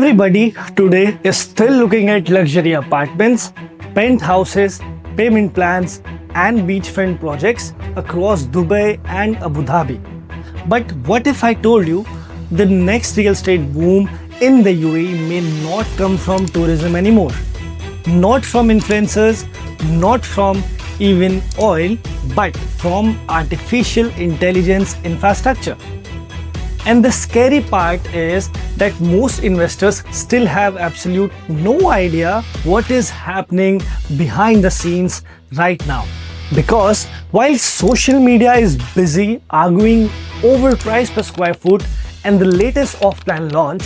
Everybody today is still looking at luxury apartments, penthouses, payment plans, and beachfront projects across Dubai and Abu Dhabi. But what if I told you the next real estate boom in the UAE may not come from tourism anymore? Not from influencers, not from even oil, but from artificial intelligence infrastructure. And the scary part is that most investors still have absolute no idea what is happening behind the scenes right now. Because while social media is busy arguing over price per square foot and the latest off-plan launch,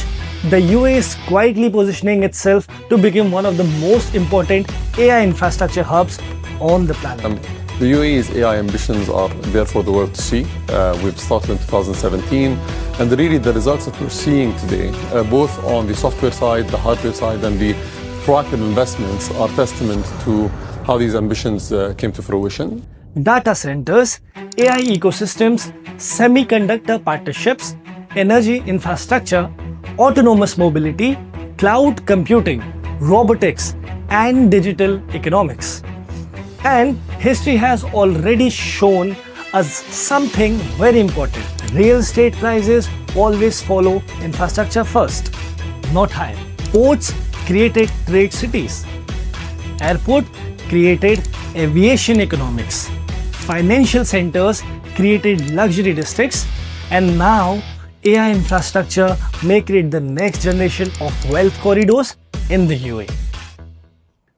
the UAE is quietly positioning itself to become one of the most important AI infrastructure hubs on the planet. The UAE's AI ambitions are there for the world to see. We've started in 2017, and really the results that we're seeing today, both on the software side, the hardware side, and the proactive investments are testament to how these ambitions came to fruition. Data centers, AI ecosystems, semiconductor partnerships, energy infrastructure, autonomous mobility, cloud computing, robotics, and digital economics. And history has already shown us something very important. Real estate prices always follow infrastructure first, not higher. Ports created trade cities. Airport created aviation economics. Financial centers created luxury districts. And now AI infrastructure may create the next generation of wealth corridors in the UAE.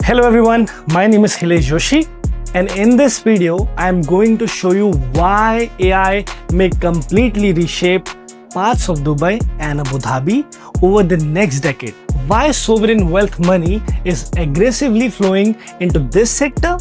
Hello everyone, my name is Khilesh, and in this video, I am going to show you why AI may completely reshape parts of Dubai and Abu Dhabi over the next decade. Why sovereign wealth money is aggressively flowing into this sector,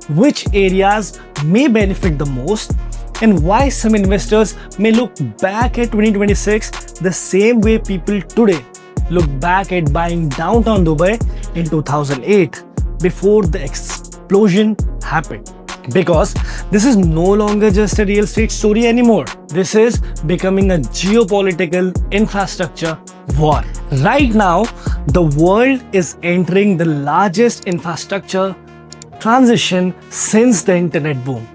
which areas may benefit the most, and why some investors may look back at 2026 the same way people today look back at buying downtown Dubai in 2008 before the explosion happened. Because this is no longer just a real estate story anymore. This is becoming a geopolitical infrastructure war. Right now, the world is entering the largest infrastructure transition since the internet boom.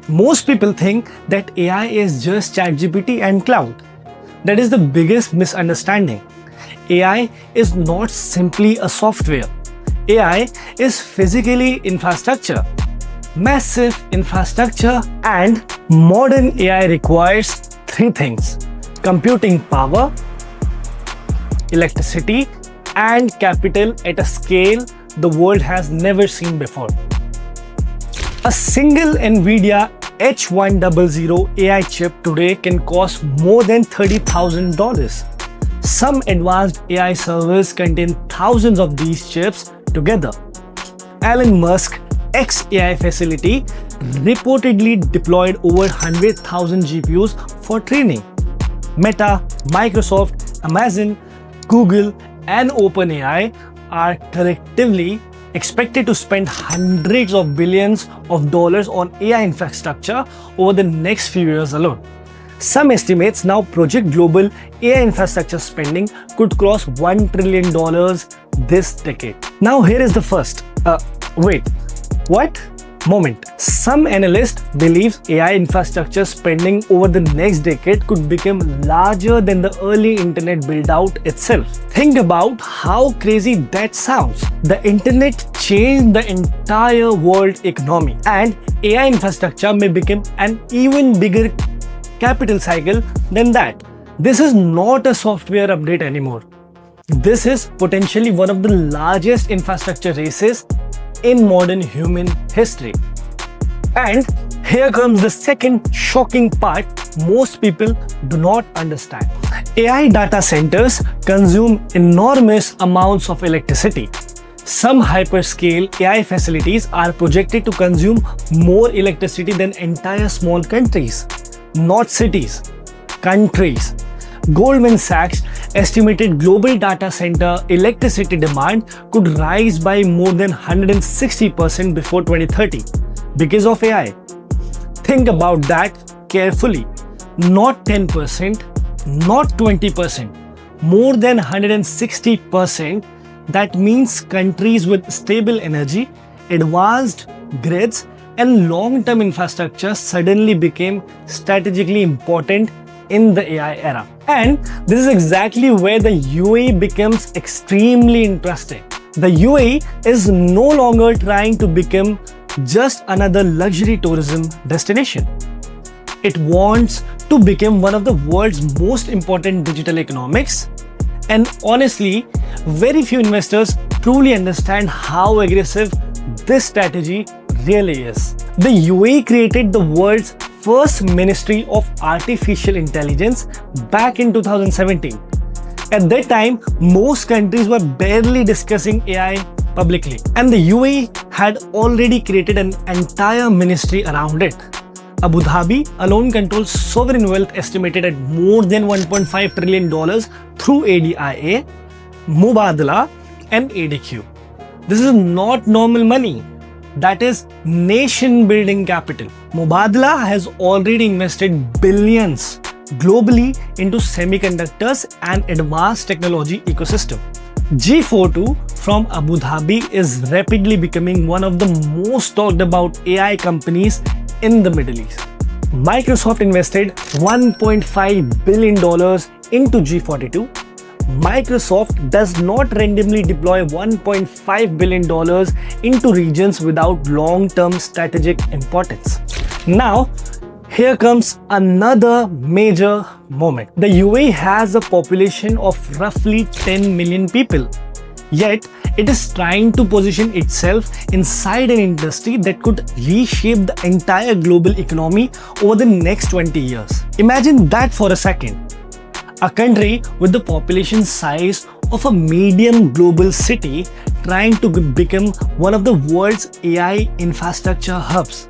Most people think that AI is just ChatGPT and cloud. That is the biggest misunderstanding. AI is not simply a software. AI is physically infrastructure. Massive infrastructure, and modern AI requires three things: computing power, electricity, and capital at a scale the world has never seen before. A single NVIDIA H100 AI chip today can cost more than $30,000. Some advanced AI servers contain thousands of these chips together. Elon Musk's XAI facility reportedly deployed over 100,000 GPUs for training. Meta, Microsoft, Amazon, Google, and OpenAI are collectively expected to spend hundreds of billions of dollars on AI infrastructure over the next few years alone. Some estimates now project global AI infrastructure spending could cross $1 trillion this decade. Now here is the first. Moment. Some analysts believe AI infrastructure spending over the next decade could become larger than the early internet build-out itself. Think about how crazy that sounds. The internet changed the entire world economy, and AI infrastructure may become an even bigger capital cycle than that. This is not a software update anymore. This is potentially one of the largest infrastructure races in modern human history. And here comes the second shocking part most people do not understand. AI data centers consume enormous amounts of electricity. Some hyperscale AI facilities are projected to consume more electricity than entire small countries, not cities, countries. Goldman Sachs estimated global data center electricity demand could rise by more than 160% before 2030 because of AI. Think about that carefully. Not 10%, not 20%, more than 160%. That means countries with stable energy, advanced grids, and long-term infrastructure suddenly became strategically important in the AI era. And this is exactly where the UAE becomes extremely interesting. The UAE is no longer trying to become just another luxury tourism destination. It wants to become one of the world's most important digital economics. And honestly, very few investors truly understand how aggressive this strategy really is. The UAE created the world's first Ministry of Artificial Intelligence back in 2017. At that time, most countries were barely discussing AI publicly, and the UAE had already created an entire ministry around it. Abu Dhabi alone controls sovereign wealth estimated at more than $1.5 trillion through ADIA, Mubadala, and ADQ. This is not normal money. That is nation building capital. Mubadala has already invested billions globally into semiconductors and advanced technology ecosystem. G42 from Abu Dhabi is rapidly becoming one of the most talked about AI companies in the Middle East. Microsoft invested $1.5 billion into G42. Microsoft does not randomly deploy $1.5 billion into regions without long-term strategic importance. Now, here comes another major moment. The UAE has a population of roughly 10 million people. Yet, it is trying to position itself inside an industry that could reshape the entire global economy over the next 20 years. Imagine that for a second. A country with the population size of a medium global city trying to become one of the world's AI infrastructure hubs.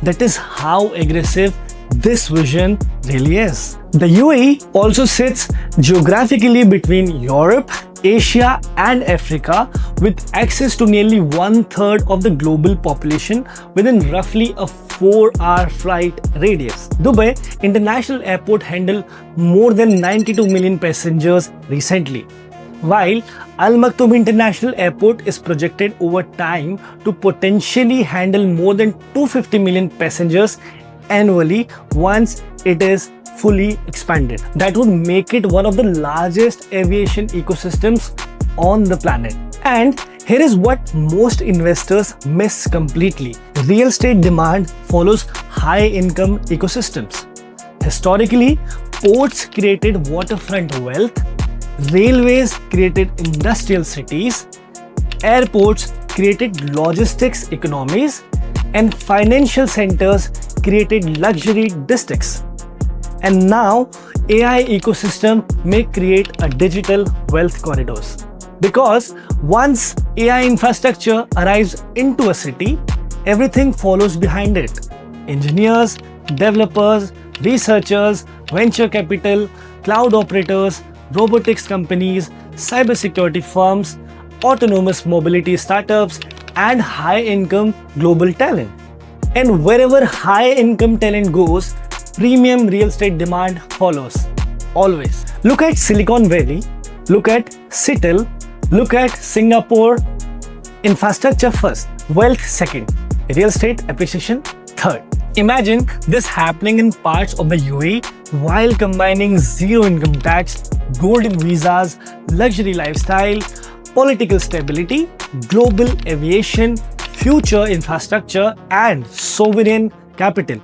That is how aggressive this vision really is. The UAE also sits geographically between Europe, Asia, and Africa, with access to nearly 1/3 of the global population within roughly a 4-hour flight radius. Dubai International Airport handled more than 92 million passengers recently, while Al Maktoum International Airport is projected over time to potentially handle more than 250 million passengers annually once it is fully expanded. That would make it one of the largest aviation ecosystems on the planet. And here is what most investors miss completely. Real estate demand follows high-income ecosystems. Historically, ports created waterfront wealth, railways created industrial cities, airports created logistics economies, and financial centers created luxury districts. And now, AI ecosystem may create a digital wealth corridors. Because once AI infrastructure arrives into a city, everything follows behind it. Engineers, developers, researchers, venture capital, cloud operators, robotics companies, cybersecurity firms, autonomous mobility startups, and high-income global talent. And wherever high-income talent goes, premium real estate demand follows. Always. Look at Silicon Valley, look at Seattle, look at Singapore. Infrastructure first, wealth second, real estate appreciation third. Imagine this happening in parts of the UAE while combining zero income tax, golden visas, luxury lifestyle, political stability, global aviation, future infrastructure, and sovereign capital.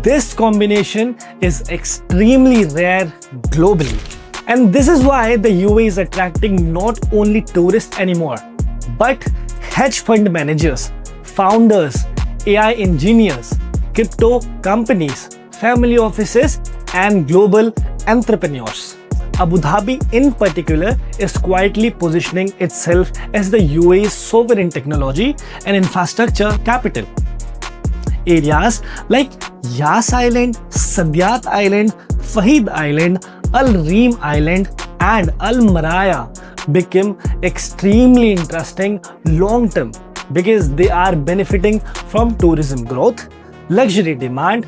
This combination is extremely rare globally. And this is why the UAE is attracting not only tourists anymore, but hedge fund managers, founders, AI engineers, crypto companies, family offices, and global entrepreneurs. Abu Dhabi in particular is quietly positioning itself as the UAE's sovereign technology and infrastructure capital. Areas like Yas Island, Saadiyat Island, Fahid Island, Al Reem Island, and Al Maraya become extremely interesting long-term because they are benefiting from tourism growth, luxury demand,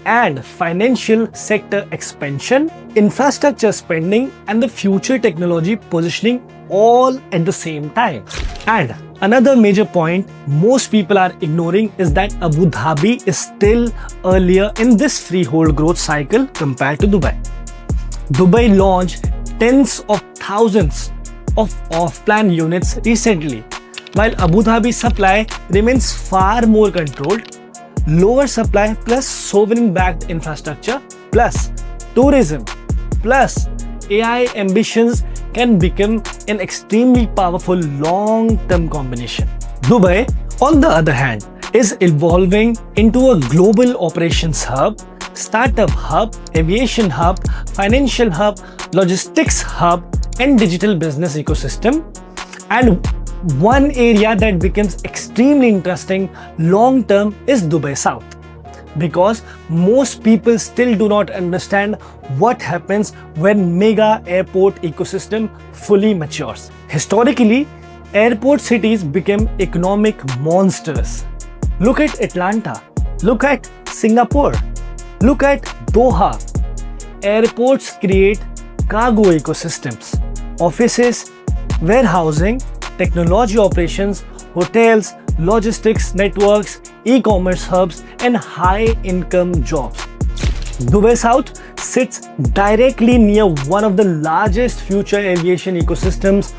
and financial sector expansion, infrastructure spending, and the future technology positioning all at the same time. And another major point most people are ignoring is that Abu Dhabi is still earlier in this freehold growth cycle compared to Dubai. Dubai launched tens of thousands of off-plan units recently, while Abu Dhabi's supply remains far more controlled. Lower supply plus sovereign-backed infrastructure plus tourism plus AI ambitions can become an extremely powerful long-term combination. Dubai, on the other hand, is evolving into a global operations hub, startup hub, aviation hub, financial hub, logistics hub, and digital business ecosystem. And one area that becomes extremely interesting long term is Dubai South, because most people still do not understand what happens when mega airport ecosystem fully matures. Historically, airport cities became economic monsters. Look at Atlanta, look at Singapore, look at Doha. Airports create cargo ecosystems, offices, warehousing, technology operations, hotels, logistics networks, e-commerce hubs, and high-income jobs. Dubai South sits directly near one of the largest future aviation ecosystems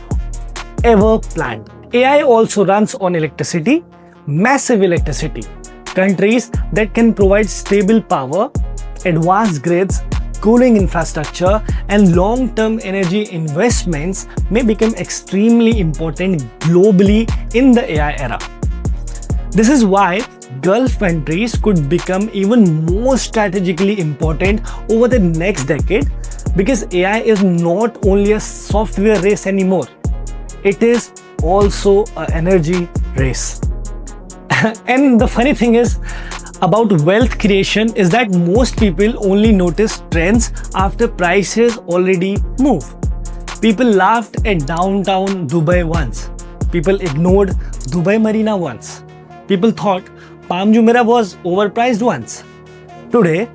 ever planned. AI also runs on electricity, massive electricity. Countries that can provide stable power, advanced grids, cooling infrastructure, and long-term energy investments may become extremely important globally in the AI era. This is why Gulf countries could become even more strategically important over the next decade, because AI is not only a software race anymore, it is also an energy race. And the funny thing is about wealth creation is that most people only notice trends after prices already move. People laughed at downtown Dubai once. People ignored Dubai Marina once. People thought Palm Jumeirah was overpriced once. Today,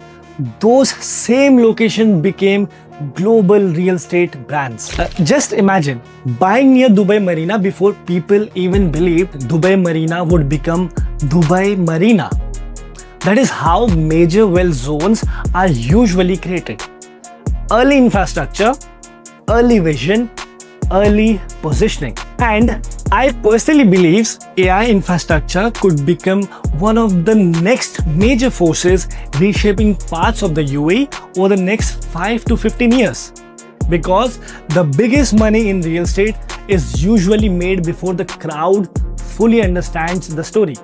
those same locations became global real estate brands. Just imagine buying near Dubai Marina before people even believed Dubai Marina would become Dubai Marina. That is how major wealth zones are usually created. Early infrastructure, early vision, early positioning. And I personally believe AI infrastructure could become one of the next major forces reshaping parts of the UAE over the next 5 to 15 years. Because the biggest money in real estate is usually made before the crowd fully understands the story.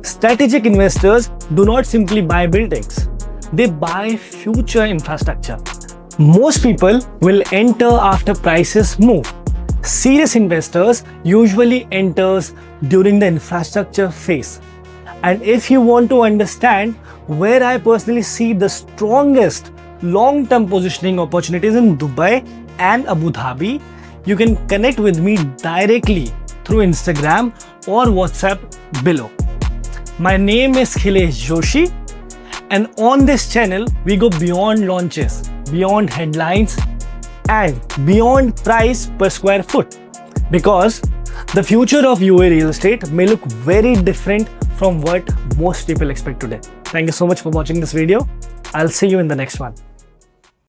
Strategic investors do not simply buy buildings, they buy future infrastructure. Most people will enter after prices move. Serious investors usually enters during the infrastructure phase. And if you want to understand where I personally see the strongest long-term positioning opportunities in Dubai and Abu Dhabi, you can connect with me directly through Instagram or WhatsApp below. My name is Khilesh Joshi, and on this channel we go beyond launches, beyond headlines, and beyond price per square foot, because the future of UAE real estate may look very different from what most people expect today. Thank you so much for watching this video. I'll see you in the next one.